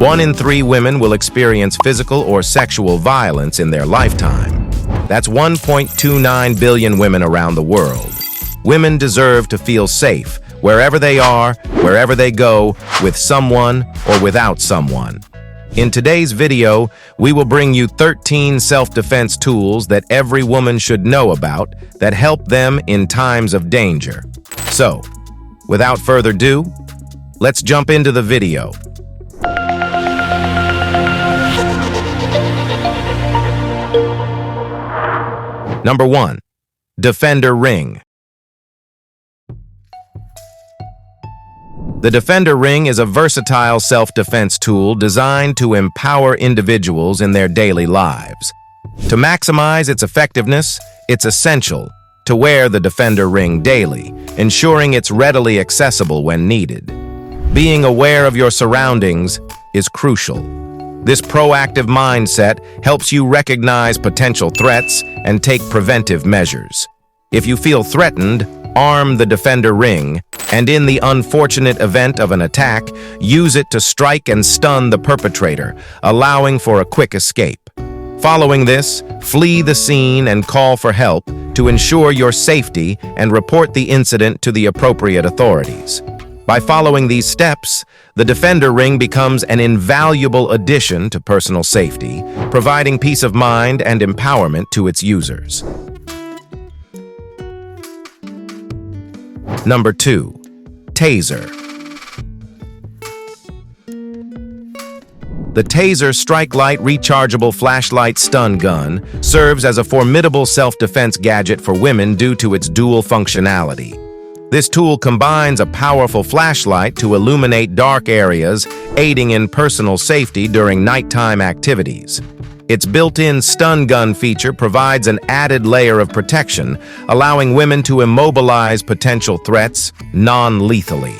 1 in 3 women will experience physical or sexual violence in their lifetime. That's 1.29 billion women around the world. Women deserve to feel safe, wherever they are, wherever they go, with someone or without someone. In today's video, we will bring you 13 self-defense tools that every woman should know about that help them in times of danger. So, without further ado, let's jump into the video. Number 1. Defender Ring. The Defender Ring is a versatile self-defense tool designed to empower individuals in their daily lives. To maximize its effectiveness, it's essential to wear the Defender Ring daily, ensuring it's readily accessible when needed. Being aware of your surroundings is crucial. This proactive mindset helps you recognize potential threats and take preventive measures. If you feel threatened, arm the Defender Ring, and in the unfortunate event of an attack, use it to strike and stun the perpetrator, allowing for a quick escape. Following this, flee the scene and call for help to ensure your safety and report the incident to the appropriate authorities. By following these steps, the Defender Ring becomes an invaluable addition to personal safety, providing peace of mind and empowerment to its users. Number 2. Taser. The Taser Strike Light Rechargeable Flashlight Stun Gun serves as a formidable self-defense gadget for women due to its dual functionality. This tool combines a powerful flashlight to illuminate dark areas, aiding in personal safety during nighttime activities. Its built-in stun gun feature provides an added layer of protection, allowing women to immobilize potential threats non-lethally.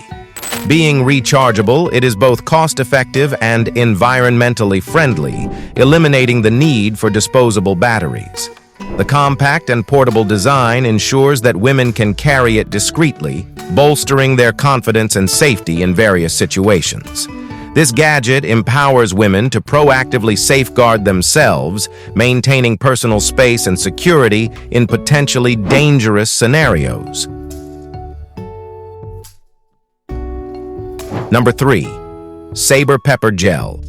Being rechargeable, it is both cost-effective and environmentally friendly, eliminating the need for disposable batteries. The compact and portable design ensures that women can carry it discreetly, bolstering their confidence and safety in various situations. This gadget empowers women to proactively safeguard themselves, maintaining personal space and security in potentially dangerous scenarios. Number 3. Sabre Pepper Gel.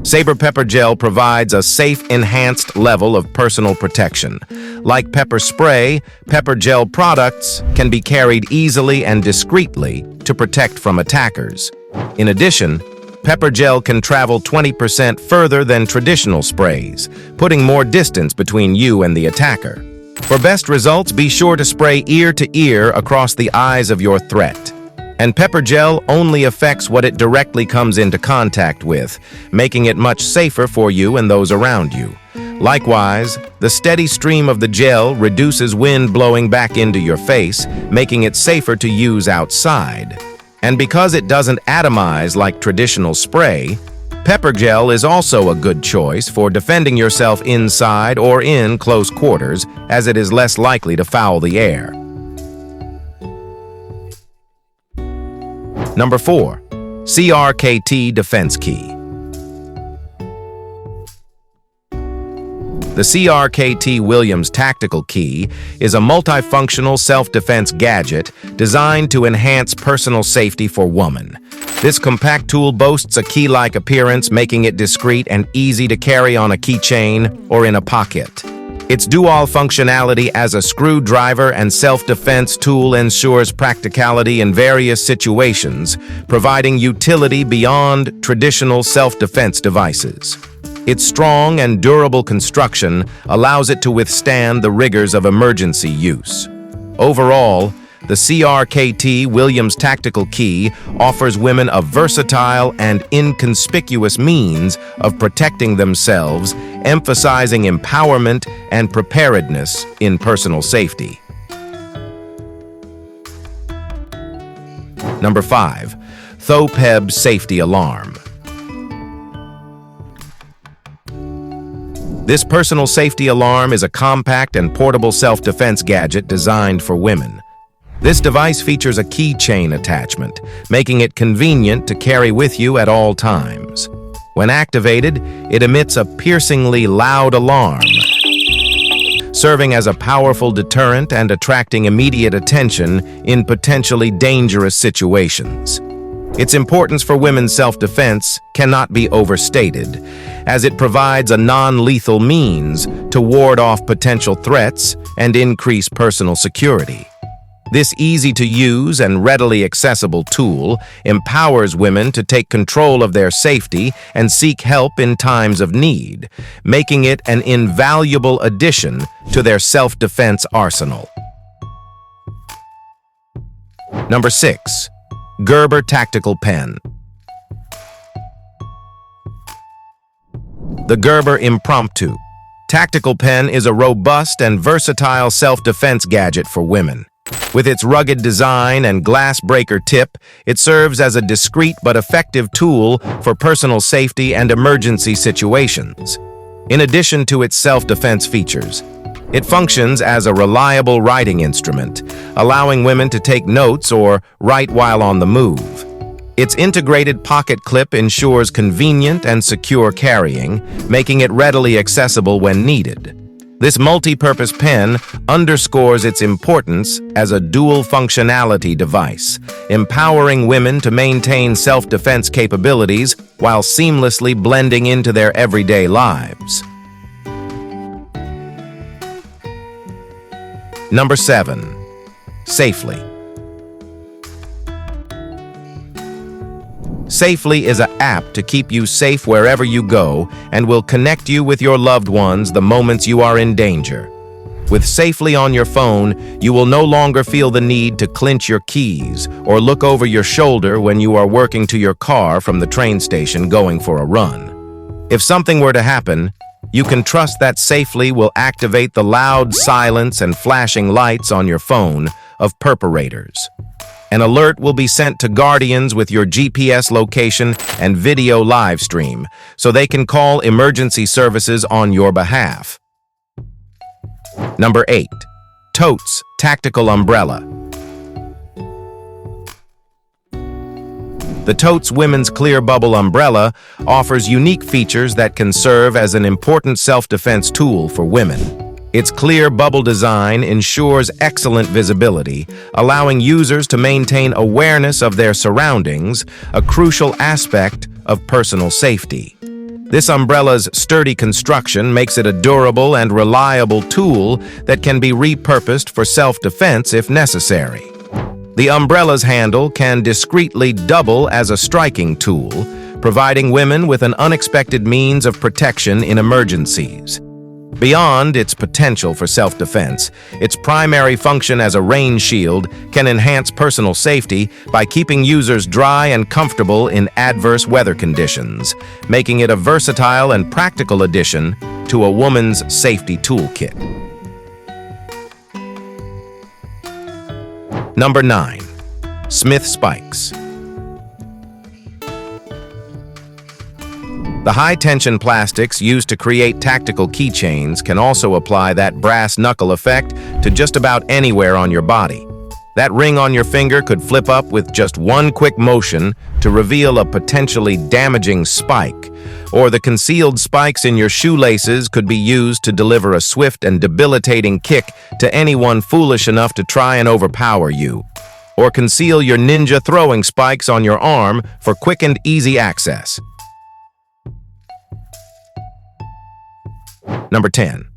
Sabre Pepper Gel provides a safe, enhanced level of personal protection. Like pepper spray, pepper gel products can be carried easily and discreetly to protect from attackers. In addition, pepper gel can travel 20% further than traditional sprays, putting more distance between you and the attacker. For best results, be sure to spray ear to ear across the eyes of your threat. And pepper gel only affects what it directly comes into contact with, making it much safer for you and those around you. Likewise, the steady stream of the gel reduces wind blowing back into your face, making it safer to use outside. And because it doesn't atomize like traditional spray, pepper gel is also a good choice for defending yourself inside or in close quarters, as it is less likely to foul the air. Number 4. CRKT Defense Key. The CRKT Williams Tactical Key is a multifunctional self-defense gadget designed to enhance personal safety for women. This compact tool boasts a key-like appearance, making it discreet and easy to carry on a keychain or in a pocket. Its dual functionality as a screwdriver and self-defense tool ensures practicality in various situations, providing utility beyond traditional self-defense devices. Its strong and durable construction allows it to withstand the rigors of emergency use. Overall, the CRKT Williams Tactical Key offers women a versatile and inconspicuous means of protecting themselves, emphasizing empowerment and preparedness in personal safety. Number 5. Thopeb Safety Alarm. This personal safety alarm is a compact and portable self-defense gadget designed for women. This device features a keychain attachment, making it convenient to carry with you at all times. When activated, it emits a piercingly loud alarm, serving as a powerful deterrent and attracting immediate attention in potentially dangerous situations. Its importance for women's self-defense cannot be overstated, as it provides a non-lethal means to ward off potential threats and increase personal security. This easy-to-use and readily accessible tool empowers women to take control of their safety and seek help in times of need, making it an invaluable addition to their self-defense arsenal. Number 6. Gerber Tactical Pen. The Gerber Impromptu Tactical Pen is a robust and versatile self-defense gadget for women. With its rugged design and glass breaker tip, it serves as a discreet but effective tool for personal safety and emergency situations. In addition to its self-defense features, it functions as a reliable writing instrument, allowing women to take notes or write while on the move. Its integrated pocket clip ensures convenient and secure carrying, making it readily accessible when needed. This multi-purpose pen underscores its importance as a dual-functionality device, empowering women to maintain self-defense capabilities while seamlessly blending into their everyday lives. Number 7. Safely. Safely is an app to keep you safe wherever you go and will connect you with your loved ones the moments you are in danger. With Safely on your phone, you will no longer feel the need to clench your keys or look over your shoulder when you are working to your car from the train station going for a run. If something were to happen, you can trust that Safely will activate the loud silence and flashing lights on your phone of perpetrators. An alert will be sent to guardians with your GPS location and video live stream, so they can call emergency services on your behalf. Number 8. Totes Tactical Umbrella. The Totes Women's Clear Bubble Umbrella offers unique features that can serve as an important self-defense tool for women. Its clear bubble design ensures excellent visibility, allowing users to maintain awareness of their surroundings, a crucial aspect of personal safety. This umbrella's sturdy construction makes it a durable and reliable tool that can be repurposed for self-defense if necessary. The umbrella's handle can discreetly double as a striking tool, providing women with an unexpected means of protection in emergencies. Beyond its potential for self-defense, its primary function as a rain shield can enhance personal safety by keeping users dry and comfortable in adverse weather conditions, making it a versatile and practical addition to a woman's safety toolkit. Number 9. Smith Spikes. The high-tension plastics used to create tactical keychains can also apply that brass knuckle effect to just about anywhere on your body. That ring on your finger could flip up with just one quick motion to reveal a potentially damaging spike, or the concealed spikes in your shoelaces could be used to deliver a swift and debilitating kick to anyone foolish enough to try and overpower you, or conceal your ninja throwing spikes on your arm for quick and easy access. Number 10.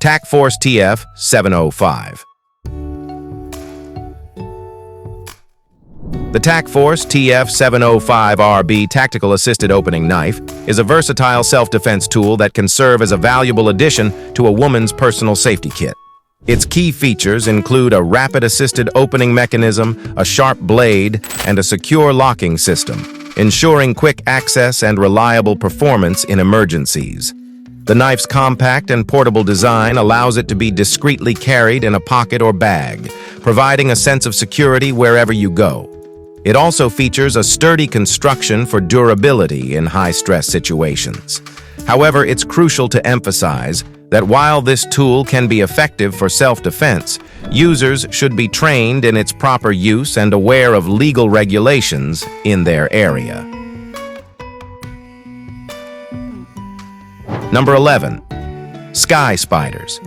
TACforce TF705. The TACforce TF705RB Tactical Assisted Opening Knife is a versatile self-defense tool that can serve as a valuable addition to a woman's personal safety kit. Its key features include a rapid assisted opening mechanism, a sharp blade, and a secure locking system, ensuring quick access and reliable performance in emergencies. The knife's compact and portable design allows it to be discreetly carried in a pocket or bag, providing a sense of security wherever you go. It also features a sturdy construction for durability in high-stress situations. However, it's crucial to emphasize that while this tool can be effective for self-defense, users should be trained in its proper use and aware of legal regulations in their area. Number 11. Sky spiders.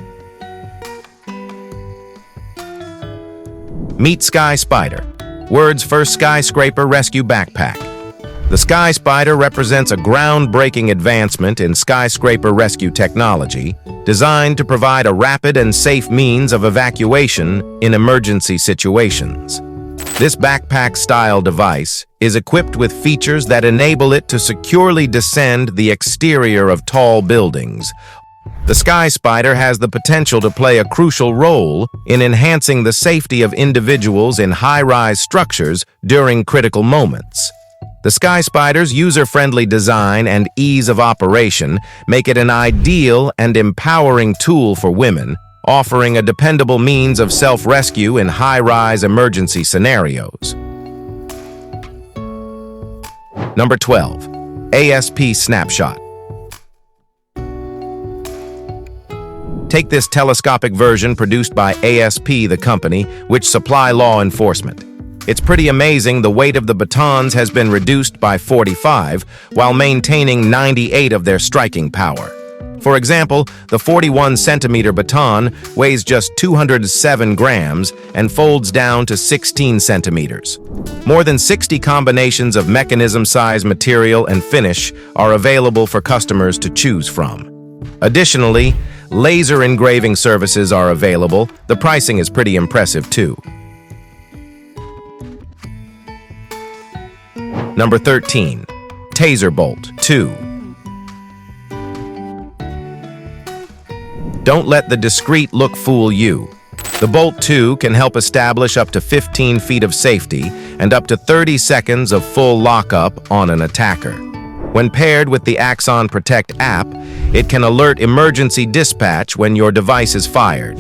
Meet Sky Spider, Word's first skyscraper rescue backpack. The Sky Spider represents a groundbreaking advancement in skyscraper rescue technology, designed to provide a rapid and safe means of evacuation in emergency situations. This backpack-style device is equipped with features that enable it to securely descend the exterior of tall buildings. The Sky Spider has the potential to play a crucial role in enhancing the safety of individuals in high-rise structures during critical moments. The Sky Spider's user-friendly design and ease of operation make it an ideal and empowering tool for women, offering a dependable means of self-rescue in high-rise emergency scenarios. Number 12. ASP Snapshot. Take this telescopic version produced by ASP, the company, which supply law enforcement. It's pretty amazing the weight of the batons has been reduced by 45 while maintaining 98 of their striking power. For example, the 41-centimeter baton weighs just 207 grams and folds down to 16 centimeters. More than 60 combinations of mechanism-size material and finish are available for customers to choose from. Additionally, laser engraving services are available. The pricing is pretty impressive too. Number 13. Taser Bolt 2. Don't let the discreet look fool you. The Bolt 2 can help establish up to 15 feet of safety and up to 30 seconds of full lockup on an attacker. When paired with the Axon Protect app, it can alert emergency dispatch when your device is fired.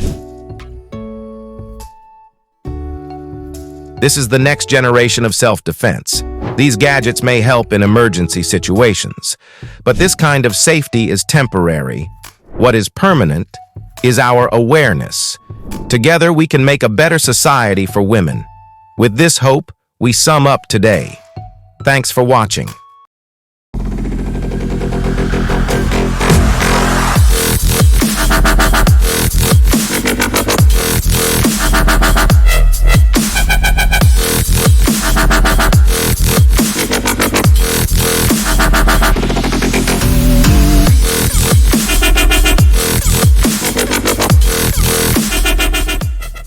This is the next generation of self-defense. These gadgets may help in emergency situations, but this kind of safety is temporary. What is permanent is our awareness. Together, we can make a better society for women. With this hope, we sum up today. Thanks for watching.